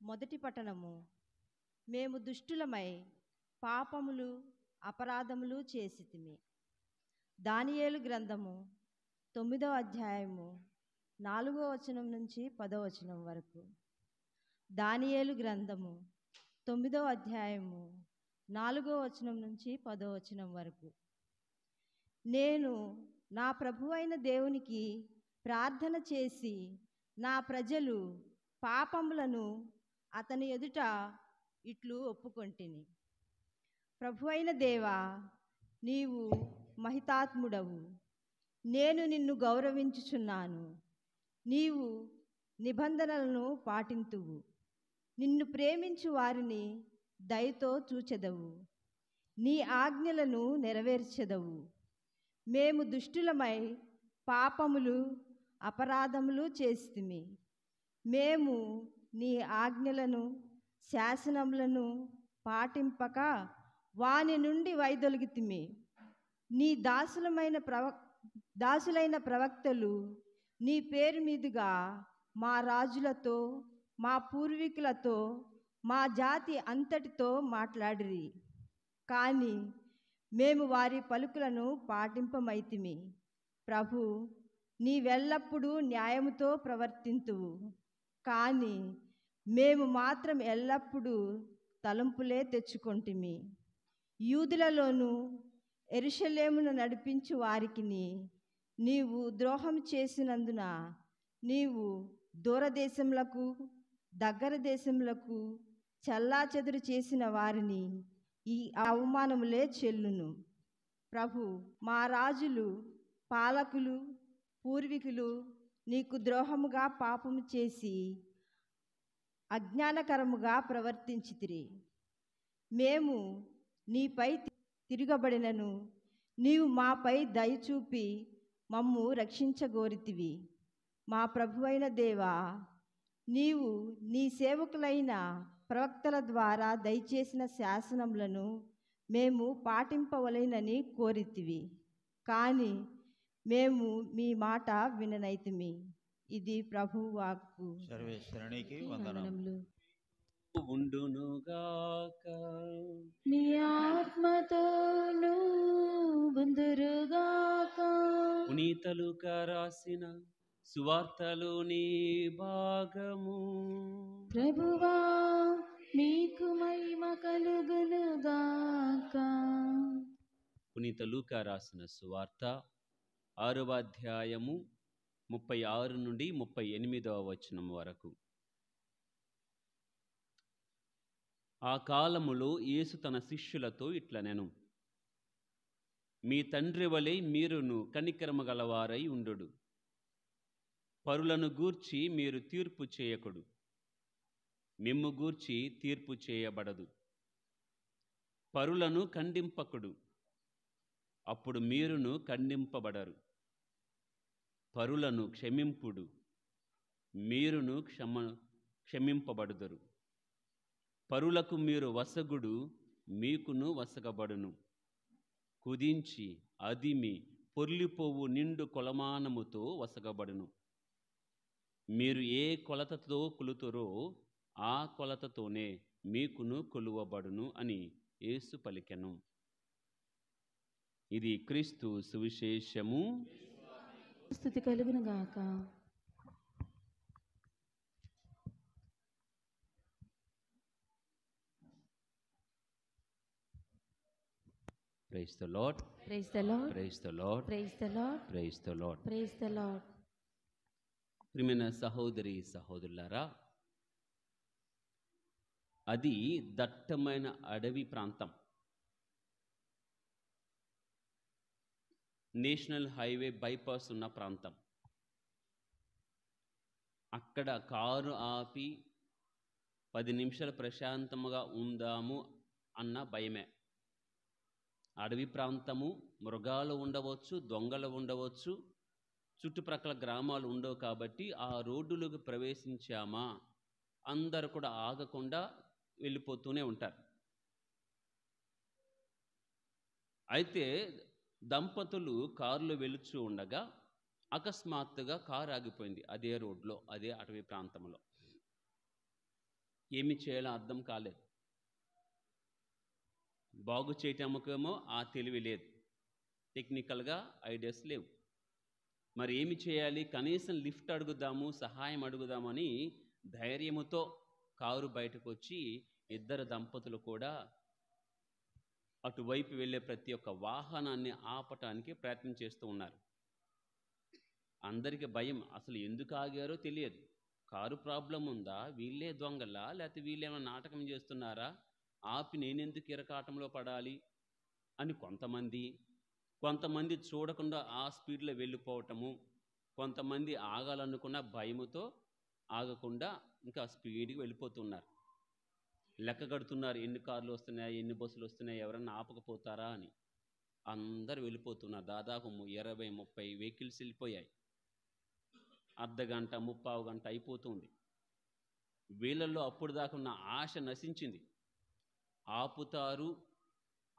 మొదటి పట్టణము. మేము దుష్టులమై పాపములు అపరాధములు చేసితిమి. దానియేలు గ్రంథము 9వ అధ్యాయము 4వ వచనం నుంచి 10వ వచనం వరకు. దానియేలు గ్రంథము 9వ అధ్యాయము 4వ వచనం నుంచి 10వ వచనం వరకు. నేను నా ప్రభువైన దేవునికి ప్రార్థన చేసి నా ప్రజలు పాపములను అతని ఎదుట ఇట్లు ఒప్పుకొంటిని. ప్రభువైన దేవా, నీవు మహితాత్ముడవు, నేను నిన్ను గౌరవించుచున్నాను. నీవు నిబంధనలను పాటింతువు, నిన్ను ప్రేమించు వారిని దయతో చూచెదవు, నీ ఆజ్ఞలను నెరవేర్చెదవు. మేము దుష్టులమై పాపములు అపరాధములు చేసితిమి. మేము నీ ఆజ్ఞలను శాసనములను పాటింపక వాని నుండి వైదొలిగితిమి. నీ దాసులైన ప్రవక్తలు నీ పేరు మీదుగా మా రాజులతో మా పూర్వీకులతో మా జాతి అంతటితో మాట్లాడిరి. కానీ మేము వారి పలుకులను పాటింపమైతిమి. ప్రభు, నీవెల్లప్పుడూ న్యాయముతో ప్రవర్తింతువు, కానీ మేము మాత్రం ఎల్లప్పుడూ తలంపులే తెచ్చుకొంటిమి. యూదులలోను యెరూషలేమును నడిపించు వారికిని నీవు ద్రోహం చేసినందున నీవు దూరదేశములకు దగ్గర దేశములకు చెల్లాచెదురు చేసిన వారిని ఈ అవమానములే చెల్లును. ప్రభు, మా రాజులు పాలకులు పూర్వీకులు నీకు ద్రోహముగా పాపము చేసి అజ్ఞానకరముగా ప్రవర్తించితిరి. మేము నీపై తిరగబడినను నీవు మాపై దయచూపి మమ్ము రక్షించగోరితివి. మా ప్రభువైన దేవా, నీవు నీ సేవకులైన ప్రవక్తల ద్వారా దయచేసిన శాసనములను మేము పాటింపవలెనని కోరితివి. కానీ మేము మీ మాట విననైతిమి. ఇది ప్రభువు వాక్కు. సర్వేశ్వరునికి వందనములు. ఉండునుగాక నీ ఆత్మతోను ఉందురుగాక. పునీత లూకా రాసిన సువార్తలోని భాగము. ప్రభువా, మీకు మహిమ కలుగునుగాక. పునీత లూకా రాసిన సువార్త 6వ అధ్యాయము 36 నుండి 38వ వచనం వరకు. ఆ కాలములో యేసు తన శిష్యులతో ఇట్లనెను: మీ తండ్రి వలె మీరును కనికరము గలవారై ఉండుడు. పరులను గూర్చి మీరు తీర్పు చేయకుడు, మిమ్ము గూర్చి తీర్పు చేయబడదు. పరులను ఖండింపకుడు, అప్పుడు మీరును ఖండింపబడరు. పరులను క్షమింపుడు, మీరును క్షమింపబడుదురు. పరులకు మీరు వసగుడు, మీకును వసగబడును. కుదించి అదిమి పొర్లిపోవు నిండు కొలమానముతో వసగబడును. మీరు ఏ కొలతతో కొలుతురో ఆ కొలతతోనే మీకును కొలువబడును అని యేసు పలికెను. ఇది క్రీస్తు సువిశేషము. స్తుతి కలుగునుగాక. Praise the Lord, praise the Lord, praise the Lord, praise the Lord, praise the Lord. Praise the Lord. ప్రియమైన సహోదరి సహోదరులారా, అది దట్టమైన అడవి ప్రాంతం. నేషనల్ హైవే బైపాస్ ఉన్న ప్రాంతం. అక్కడ కారు ఆపి 10 నిమిషాలు ప్రశాంతంగా ఉందాము అన్న భయమే. అడవి ప్రాంతము, మృగాలు ఉండవచ్చు, దొంగలు ఉండవచ్చు, చుట్టుప్రక్కల గ్రామాలు ఉండవు. కాబట్టి ఆ రోడ్డులోకి ప్రవేశించామా అందరూ కూడా ఆగకుండా వెళ్ళిపోతూనే ఉంటారు. అయితే దంపతులు కారులో వెళుచూ ఉండగా అకస్మాత్తుగా కారు ఆగిపోయింది. అదే రోడ్లో, అదే అటవీ ప్రాంతంలో. ఏమి చేయాలో అర్థం కాలేదు. బాగు చేయటముకేమో ఆ తెలివి లేదు, టెక్నికల్గా ఐడియాస్ లేవు. మరి ఏమి చేయాలి? కనీసం లిఫ్ట్ అడుగుదాము, సహాయం అడుగుదామని ధైర్యముతో కారు బయటకు వచ్చి ఇద్దరు దంపతులు కూడా అటువైపు వెళ్ళే ప్రతి ఒక్క వాహనాన్ని ఆపటానికి ప్రయత్నం చేస్తూ ఉన్నారు. అందరికీ భయం, అసలు ఎందుకు ఆగారో తెలియదు. కారు ప్రాబ్లం ఉందా, వీళ్ళే దొంగలా, లేకపోతే వీళ్ళేమైనా నాటకం చేస్తున్నారా, ఆపి నేనెందుకు ఇరకాటంలో పడాలి అని కొంతమంది చూడకుండా ఆ స్పీడ్లో వెళ్ళిపోవటము, కొంతమంది ఆగాలనుకున్న భయముతో ఆగకుండా ఇంకా స్పీడ్గా వెళ్ళిపోతున్నారు. లెక్క కడుతున్నారు, ఎన్ని కార్లు వస్తున్నాయి, ఎన్ని బస్సులు వస్తున్నాయి, ఎవరన్నా ఆపకపోతారా అని. అందరు వెళ్ళిపోతున్నారు. దాదాపు 20-30 వెహికల్స్ వెళ్ళిపోయాయి. అర్ధగంట 30 గంట అయిపోతుంది. వీళ్ళల్లో అప్పుడు దాకా ఉన్న ఆశ నశించింది. ఆపుతారు,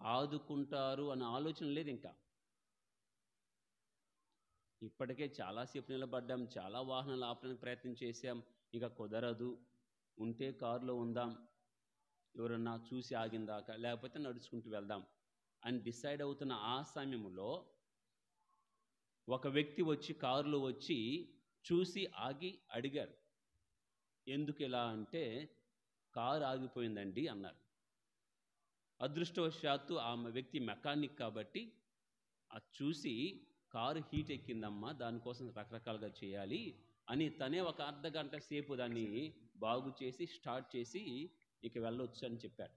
ఆదుకుంటారు అనే ఆలోచన లేదు ఇంకా. ఇప్పటికే చాలాసేపు నిలబడ్డాం, చాలా వాహనాలు ఆపడానికి ప్రయత్నం చేశాం, ఇక కుదరదు, ఉంటే కారులో ఉందాం, ఎవరన్నా చూసి ఆగిందాక, లేకపోతే నడుచుకుంటూ వెళ్దాం అని డిసైడ్ అవుతున్న ఆ సమయంలో ఒక వ్యక్తి వచ్చి కారులో వచ్చి చూసి ఆగి అడిగారు. ఎందుకు ఇలా అంటే, కారు ఆగిపోయిందండి అన్నారు. అదృష్టవశాత్తు ఆమె వ్యక్తి మెకానిక్ కాబట్టి అది చూసి, కారు హీట్ ఎక్కిందమ్మా, దానికోసం రకరకాలుగా చేయాలి అని తనే ఒక అర్ధగంట సేపు దాన్ని బాగు చేసి స్టార్ట్ చేసి ఇక వెళ్ళొచ్చు అని చెప్పాడు.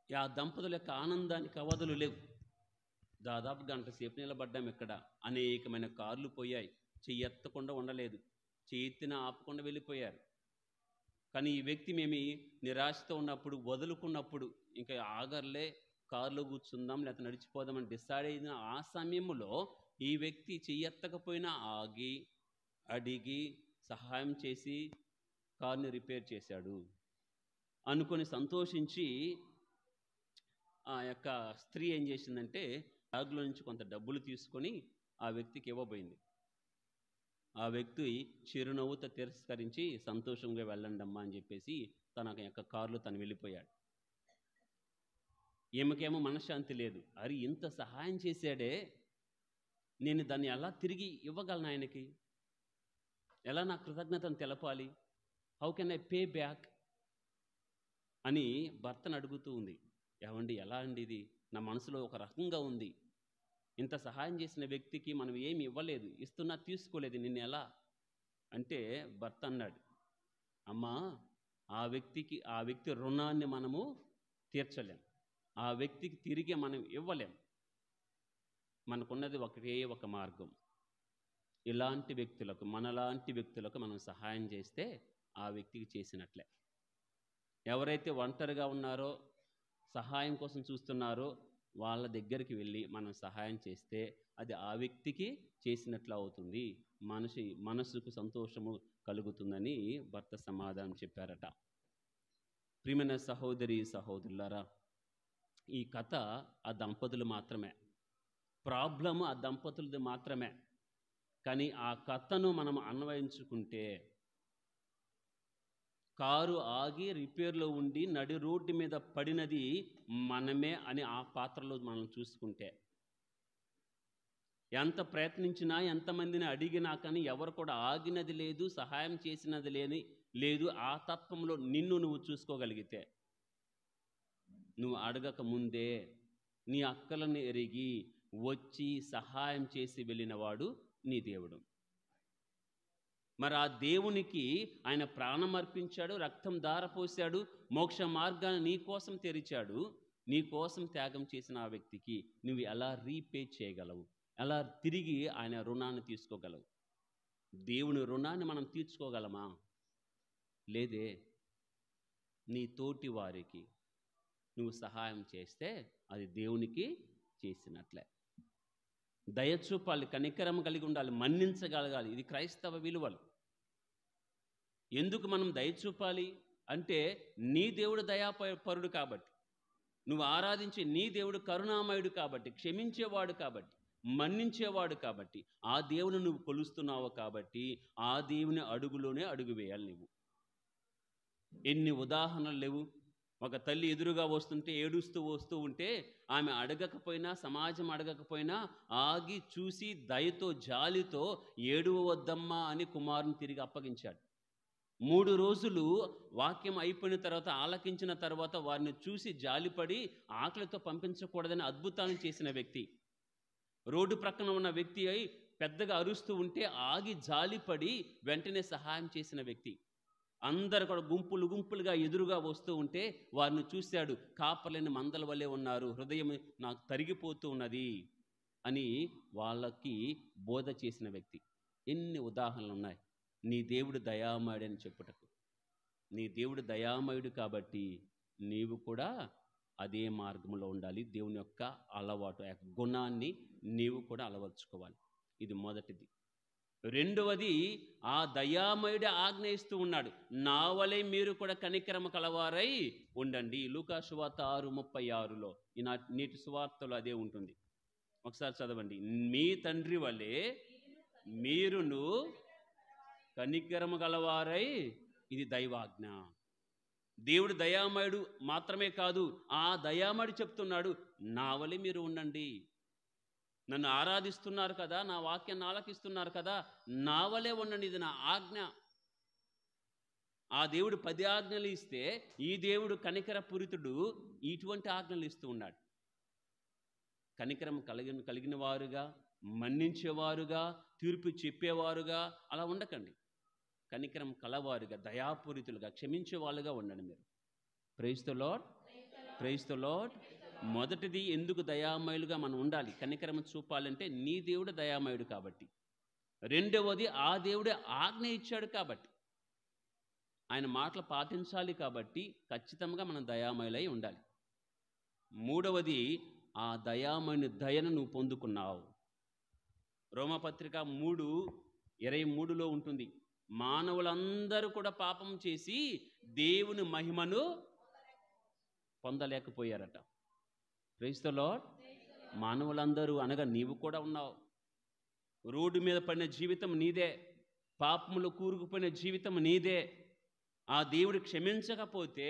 ఆ దంపతుల యొక్క ఆనందానికి అవధులు లేవు. దాదాపు గంట సేపు నిలబడ్డాం ఇక్కడ, అనేకమైన కార్లు పోయాయి, చెయ్యి ఎత్తకుండా ఉండలేదు, చేతిని ఆపకుండా వెళ్ళిపోయారు. కానీ ఈ వ్యక్తి మేము నిరాశతో ఉన్నప్పుడు, వదులుకున్నప్పుడు, ఇంకా ఆగర్లే, కారులో కూర్చుందాం లేకపోతే నడిచిపోదామని డిసైడ్ అయిన ఆ సమయంలో ఈ వ్యక్తి చెయ్యెత్తకపోయినా ఆగి అడిగి సహాయం చేసి కార్ని రిపేర్ చేశాడు అనుకొని సంతోషించి ఆ యొక్క స్త్రీ ఏం చేసిందంటే, బ్యాగ్లో నుంచి కొంత డబ్బులు తీసుకొని ఆ వ్యక్తికి ఇవ్వబోయింది. ఆ వ్యక్తి చిరునవ్వుతో తిరస్కరించి సంతోషంగా వెళ్ళండి అమ్మా అని చెప్పేసి తన యొక్క కారులో తను వెళ్ళిపోయాడు. ఈమెకేమో మనశ్శాంతి లేదు. అరే, ఇంత సహాయం చేశాడే, నేను దాన్ని ఎలా తిరిగి ఇవ్వగలను ఆయనకి? ఎలా నా కృతజ్ఞతను తెలపాలి? How can I pay back అని భర్తను అడుగుతూ ఉంది. ఏమండి, ఎలా అండి ఇది? నా మనసులో ఒక రకంగా ఉంది. ఇంత సహాయం చేసిన వ్యక్తికి మనం ఏమి ఇవ్వలేదు, ఇస్తున్నా తీసుకోలేదు, నిన్ను ఎలా అంటే భర్త అన్నాడు, అమ్మా, ఆ వ్యక్తి రుణాన్ని మనము తీర్చలేం, ఆ వ్యక్తికి తిరిగి మనం ఇవ్వలేం. మనకున్నది ఒకటే ఒక మార్గం. ఇలాంటి వ్యక్తులకు, మనలాంటి వ్యక్తులకు మనం సహాయం చేస్తే ఆ వ్యక్తికి చేసినట్లే. ఎవరైతే ఒంటరిగా ఉన్నారో, సహాయం కోసం చూస్తున్నారో వాళ్ళ దగ్గరికి వెళ్ళి మనం సహాయం చేస్తే అది ఆ వ్యక్తికి చేసినట్లు అవుతుంది, మనసుకు సంతోషము కలుగుతుందని భర్త సమాధానం చెప్పారట. ప్రియమైన సహోదరి సహోదరులారా, ఈ కథ ఆ దంపతులు మాత్రమే, ప్రాబ్లము ఆ దంపతులది మాత్రమే. కానీ ఆ కథను మనం అన్వయించుకుంటే, కారు ఆగి రిపేర్లో ఉండి నడి రోడ్డు మీద పడినది మనమే అని ఆ పాత్రలో మనం చూసుకుంటే, ఎంత ప్రయత్నించినా, ఎంతమందిని అడిగినా కానీ ఎవరు కూడా ఆగినది లేదు, సహాయం చేసినది లేదు. ఆ తత్వంలో నిన్ను నువ్వు చూసుకోగలిగితే, నువ్వు అడగక ముందే నీ అక్కలను ఎరిగి వచ్చి సహాయం చేసి వెళ్ళినవాడు నీ దేవుడు. మరి ఆ దేవునికి ఆయన ప్రాణం అర్పించాడు, రక్తం ధారపోశాడు, మోక్ష మార్గాన్ని నీ కోసం తెరిచాడు. నీ కోసం త్యాగం చేసిన ఆ వ్యక్తికి నువ్వు ఎలా రీపే చేయగలవు? ఎలా తిరిగి ఆయన రుణాన్ని తీసుకోగలవు? దేవుని రుణాన్ని మనం తీర్చుకోగలమా? లేదే. నీ తోటి వారికి నువ్వు సహాయం చేస్తే అది దేవునికి చేసినట్లే. దయ చూపాలి, కనికరం కలిగి ఉండాలి, మన్నించగలగాలి. ఇది క్రైస్తవ విలువలు. ఎందుకు మనం దయ చూపాలి అంటే, నీ దేవుడు దయాపరుడు కాబట్టి, నువ్వు ఆరాధించే నీ దేవుడు కరుణామయుడు కాబట్టి, క్షమించేవాడు కాబట్టి, మన్నించేవాడు కాబట్టి, ఆ దేవుని నువ్వు కొలుస్తున్నావు కాబట్టి, ఆ దేవుని అడుగులోనే అడుగు వేయాలి నువ్వు. ఎన్ని ఉదాహరణలు లేవు. ఒక తల్లి ఎదురుగా వస్తుంటే ఏడుస్తూ వస్తూ ఉంటే ఆమె అడగకపోయినా, సమాజం అడగకపోయినా ఆగి చూసి దయతో జాలితో ఏడవద్దమ్మా అని కుమారుని తిరిగి అప్పగించాడు. 3 రోజులు వాక్యం అయిపోయిన తర్వాత ఆలకించిన తర్వాత వారిని చూసి జాలిపడి ఆకలితో పంపించకూడదని అద్భుతాలను చేసిన వ్యక్తి. రోడ్డు ప్రక్కన ఉన్న వ్యక్తి అయి పెద్దగా అరుస్తూ ఉంటే ఆగి జాలిపడి వెంటనే సహాయం చేసిన వ్యక్తి. అందరు కూడా గుంపులు గుంపులుగా ఎదురుగా వస్తూ ఉంటే వారిని చూశాడు. కాపర్లేని మందల వలె ఉన్నారు, హృదయం నాకు తరిగిపోతూ ఉన్నది అని వాళ్ళకి బోధ చేసిన వ్యక్తి. ఎన్ని ఉదాహరణలు ఉన్నాయి. నీ దేవుడు దయామయుడు అని చెప్పుటకు. నీ దేవుడు దయామయుడు కాబట్టి నీవు కూడా అదే మార్గంలో ఉండాలి. దేవుని యొక్క అలవాటు, ఆ గుణాన్ని నీవు కూడా అలవర్చుకోవాలి. ఇది మొదటిది. రెండవది, ఆ దయామయుడే ఆజ్ఞ ఇస్తూ ఉన్నాడు, నా వలె మీరు కూడా కనికరమ కలవారై ఉండండి. లూకా సువార్త 6:36లో నేటి సువార్తలో అదే ఉంటుంది. ఒకసారి చదవండి. మీ తండ్రి వలె మీరును కనికరమ గలవారై, ఇది దైవాజ్ఞ. దేవుడు దయామయుడు మాత్రమే కాదు, ఆ దయామయుడు చెప్తున్నాడు, నా వలె మీరు ఉండండి. నన్ను ఆరాధిస్తున్నారు కదా, నా వాక్యాన్ని ఆలకిస్తున్నారు కదా, నా వలె ఉండండి. ఇది నా ఆజ్ఞ. ఆ దేవుడు 10 ఆజ్ఞలు ఇస్తే ఈ దేవుడు కనికర పూరితుడు ఇటువంటి ఆజ్ఞలు ఇస్తూ ఉన్నాడు. కనికరం కలిగిన వారుగా, మన్నించేవారుగా, తీర్పు చెప్పేవారుగా అలా ఉండకండి. కనికరం కలవారుగా, దయాపూరితులుగా, క్షమించే వాళ్ళుగా ఉండండి మీరు. Praise the Lord, praise the Lord. మొదటిది, ఎందుకు దయామయులుగా మనం ఉండాలి? కనికరం చూపాలంటే నీ దేవుడు దయామయుడు కాబట్టి. రెండవది, ఆ దేవుడే ఆజ్ఞ ఇచ్చాడు కాబట్టి, ఆయన మాటలు పాటించాలి కాబట్టి ఖచ్చితంగా మనం దయామయులై ఉండాలి. మూడవది, ఆ దయామయుని దయను నువ్వు పొందుకున్నావు. రోమపత్రిక 3:23లో ఉంటుంది, మానవులందరూ కూడా పాపం చేసి దేవుని మహిమను పొందలేకపోయారట. Praise the lord. మానవులందరూ అనగా నీవు కూడా ఉన్నావు. రోడ్డు మీద పడిన జీవితం నీదే, పాపములో కూరుకుపోయిన జీవితం నీదే. ఆ దేవుడు క్షమించకపోతే,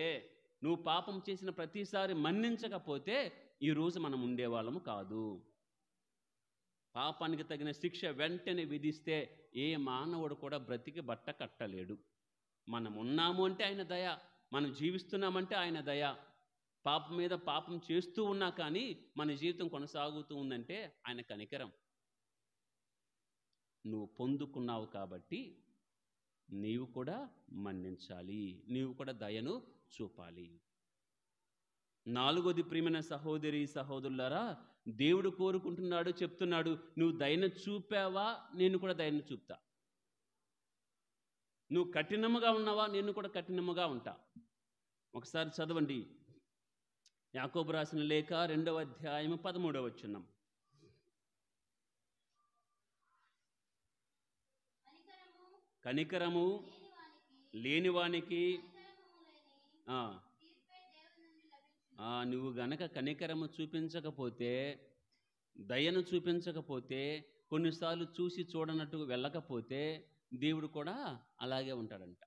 నువ్వు పాపం చేసిన ప్రతిసారి మన్నించకపోతే ఈరోజు మనం ఉండేవాళ్ళము కాదు. పాపానికి తగిన శిక్ష వెంటనే విధిస్తే ఏ మానవుడు కూడా బ్రతికి బట్ట కట్టలేడు. మనం ఉన్నాము అంటే ఆయన దయ, మనం జీవిస్తున్నామంటే ఆయన దయ. పాపం మీద పాపం చేస్తూ ఉన్నా కానీ మన జీవితం కొనసాగుతూ ఉందంటే ఆయన కనికరం. నువ్వు పొందుకున్నావు కాబట్టి నీవు కూడా మన్నించాలి, నీవు కూడా దయను చూపాలి. నాలుగోది, ప్రియమైన సహోదరి సహోదరులారా, దేవుడు కోరుకుంటున్నాడు, చెప్తున్నాడు, నువ్వు దయను చూపావా, నేను కూడా దయను చూపుతా. నువ్వు కఠినముగా ఉన్నావా, నేను కూడా కఠినముగా ఉంటా. ఒకసారి చదవండి, యాకోబు రాసిన లేఖ 2వ అధ్యాయం 13వ వచనం. కనికరము లేనివానికి నువ్వు గనక కనికరము చూపించకపోతే, దయను చూపించకపోతే, కొన్నిసార్లు చూసి చూడనట్టు వెళ్ళకపోతే దేవుడు కూడా అలాగే ఉంటాడంట.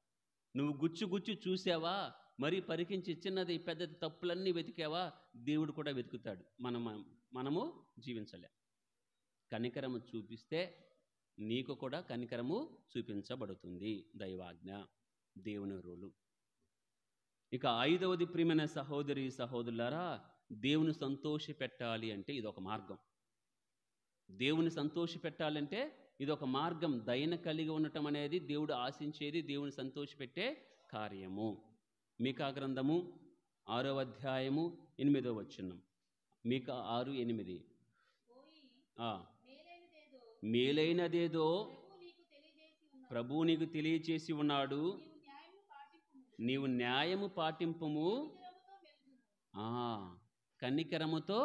నువ్వు గుచ్చి చూసావా, మరి పరికించి చిన్నది పెద్దది తప్పులన్నీ వెతికావా, దేవుడు కూడా వెతుకుతాడు. మనము జీవించలే. కనికరము చూపిస్తే నీకు కూడా కనికరము చూపించబడుతుంది. దైవాజ్ఞ, దేవుని రూలు. ఇక 5వది, ప్రియమైన సహోదరి సహోదరులారా, దేవుని సంతోష పెట్టాలి అంటే ఇదొక మార్గం. దేవుని సంతోష పెట్టాలంటే ఇదొక మార్గం. దయను కలిగి ఉండటం అనేది దేవుడు ఆశించేది, దేవుని సంతోషపెట్టే కార్యము. మీకా గ్రంథము 6వ అధ్యాయము 8వ వచనం. మీకా 6:8. మేలైనదేదో ప్రభువు నీకు తెలియచేసి ఉన్నాడు, నీవు న్యాయము పాటింపుము. కనికరముతో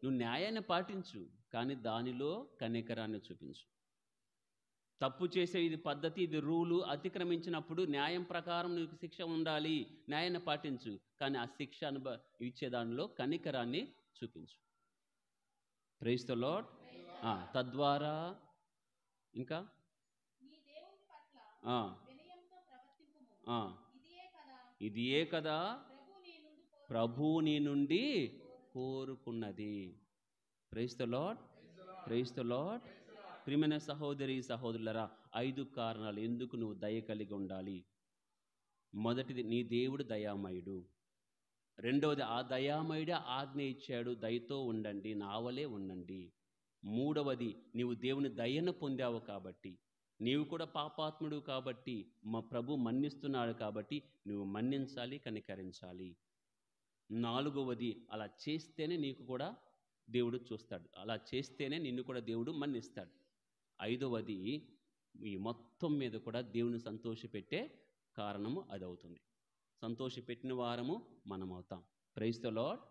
నువ్వు న్యాయాన్ని పాటించు, కానీ దానిలో కనికరాన్ని చూపించు. తప్పు చేసే ఇది పద్ధతి, ఇది రూలు. అతిక్రమించినప్పుడు న్యాయం ప్రకారం నీకు శిక్ష ఉండాలి, న్యాయాన్ని పాటించు, కానీ ఆ శిక్ష ఇచ్చే దానిలో కనికరాన్ని చూపించు. Praise the Lord. తద్వారా ఇంకా ఇది ఏ కదా ప్రభు నీ నుండి కోరుకున్నది. Praise the Lord, praise the Lord. ప్రియమైన సహోదరి సహోదరులరా, 5 కారణాలు ఎందుకు నువ్వు దయ కలిగి ఉండాలి. మొదటిది, నీ దేవుడు దయామయుడు. రెండవది, ఆ దయామయుడే ఆజ్ఞ ఇచ్చాడు, దయతో ఉండండి, నావలే ఉండండి. మూడవది, నీవు దేవుని దయను పొందావు కాబట్టి, నీవు కూడా పాపాత్ముడు కాబట్టి, మా ప్రభు మన్నిస్తున్నాడు కాబట్టి నువ్వు మన్నించాలి, కనికరించాలి. నాలుగవది, అలా చేస్తేనే నీకు కూడా దేవుడు చూస్తాడు, అలా చేస్తేనే నిన్ను కూడా దేవుడు మన్నిస్తాడు. ఐదవది, ఈ మొత్తం మీద కూడా దేవుని సంతోషపెట్టే కారణము అది అవుతుంది. సంతోషపెట్టిన వారము మనం అవుతాం. Praise the Lord,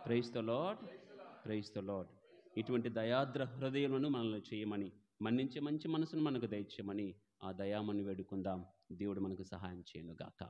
praise the Lord, praise the Lord. ఇటువంటి దయాద్ర హృదయములను మనల్ని చేయమని, మన్నించే మంచి మనసును మనకు దయచేయమని ఆ దయామని వేడుకుందాం. దేవుడు మనకు సహాయం చేయను గాక.